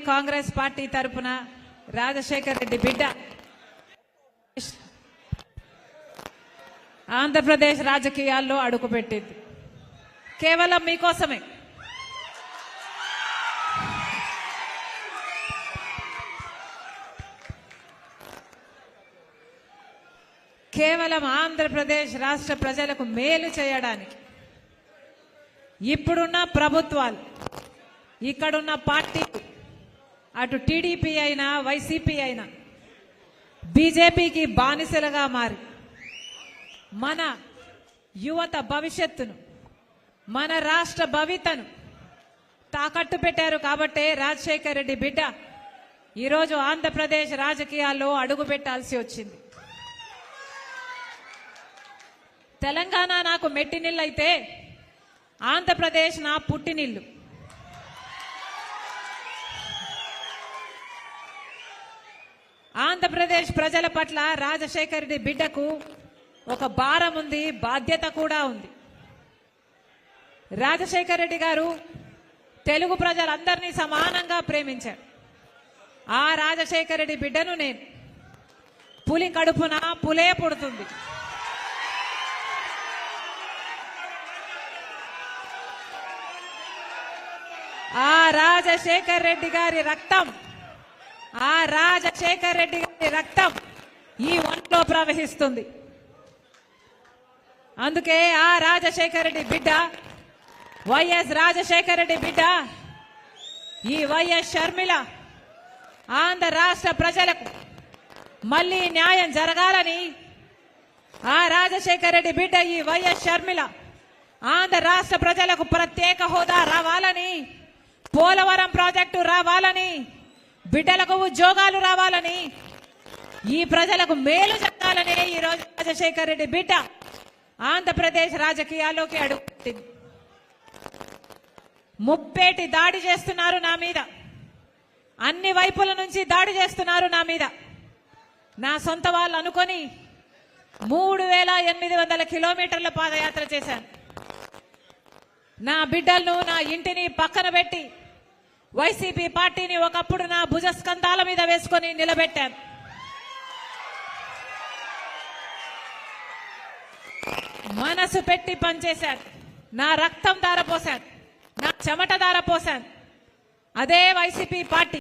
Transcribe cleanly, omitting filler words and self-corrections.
Congress party తరపున రాజశేఖర్ రెడ్డి బిడ్డ ఆంధ్రప్రదేశ్ రాజకీయాల్లో అడుగుపెట్టింది. కేవలం మీకోసమే. కేవలం ఆంధ్రప్రదేశ్ రాష్ట్ర ప్రజలకు మేలు చేయడానికి ఇప్పుడున్న ప్రభుత్వాలు, ఇక్కడున్న పార్టీ, అటు టీడీపీ అయినా వైసీపీ అయినా బీజేపీకి బానిసలుగా మారి మన యువత భవిష్యత్తును, మన రాష్ట్ర భవితను తాకట్టు పెట్టారు. కాబట్టే రాజశేఖర్ రెడ్డి బిడ్డ ఈరోజు ఆంధ్రప్రదేశ్ రాజకీయాల్లో అడుగు పెట్టాల్సి వచ్చింది. తెలంగాణ నాకు మెట్టినిల్లు అయితే ఆంధ్రప్రదేశ్ నా పుట్టినిల్లు. ఆంధ్రప్రదేశ్ ప్రజల పట్ల రాజశేఖర్ రెడ్డి బిడ్డకు ఒక భారం ఉంది, బాధ్యత కూడా ఉంది. రాజశేఖర్ రెడ్డి గారు తెలుగు ప్రజలందరినీ సమానంగా ప్రేమించారు. ఆ రాజశేఖర్ రెడ్డి బిడ్డను నేను పులి కడుపున పులే పుడుతుంది. ఆ రాజశేఖర్ రెడ్డి గారి రక్తం, ఆ రాజశేఖర్ రెడ్డి గారి రక్తం ఈ ఒంట్లో ప్రవహిస్తుంది. అందుకే ఆ రాజశేఖర్ రెడ్డి బిడ్డ, వైఎస్ రాజశేఖర్ రెడ్డి బిడ్డ, ఈ వైఎస్ షర్మిల ఆంధ్ర రాష్ట్ర ప్రజలకు మళ్ళీ న్యాయం జరగాలని, ఆ రాజశేఖర్ రెడ్డి బిడ్డ ఈ వైఎస్ షర్మిల ఆంధ్ర రాష్ట్ర ప్రజలకు ప్రత్యేక హోదా రావాలని, పోలవరం ప్రాజెక్టు రావాలని, బిడ్డలకు ఉద్యోగాలు రావాలని, ఈ ప్రజలకు మేలు జరగాలని ఈరోజు రాజశేఖర్ రెడ్డి బిడ్డ ఆంధ్రప్రదేశ్ రాజకీయాల్లోకి అడుగుపెట్టింది. ముప్పేటి దాడి చేస్తున్నారు నా మీద, అన్ని వైపుల నుంచి దాడి చేస్తున్నారు నా మీద. నా సొంత వాళ్ళు అనుకొని 3800 కిలోమీటర్ల పాదయాత్ర చేశాను. నా బిడ్డలను, నా ఇంటిని పక్కన పెట్టి వైసీపీ పార్టీని ఒకప్పుడు నా భుజస్కంధాల మీద వేసుకొని నిలబెట్టాను. మనసు పెట్టి పనిచేశాను. నా రక్తం ధారపోశాను, నా చెమట ధారపోశాను. అదే వైసీపీ పార్టీ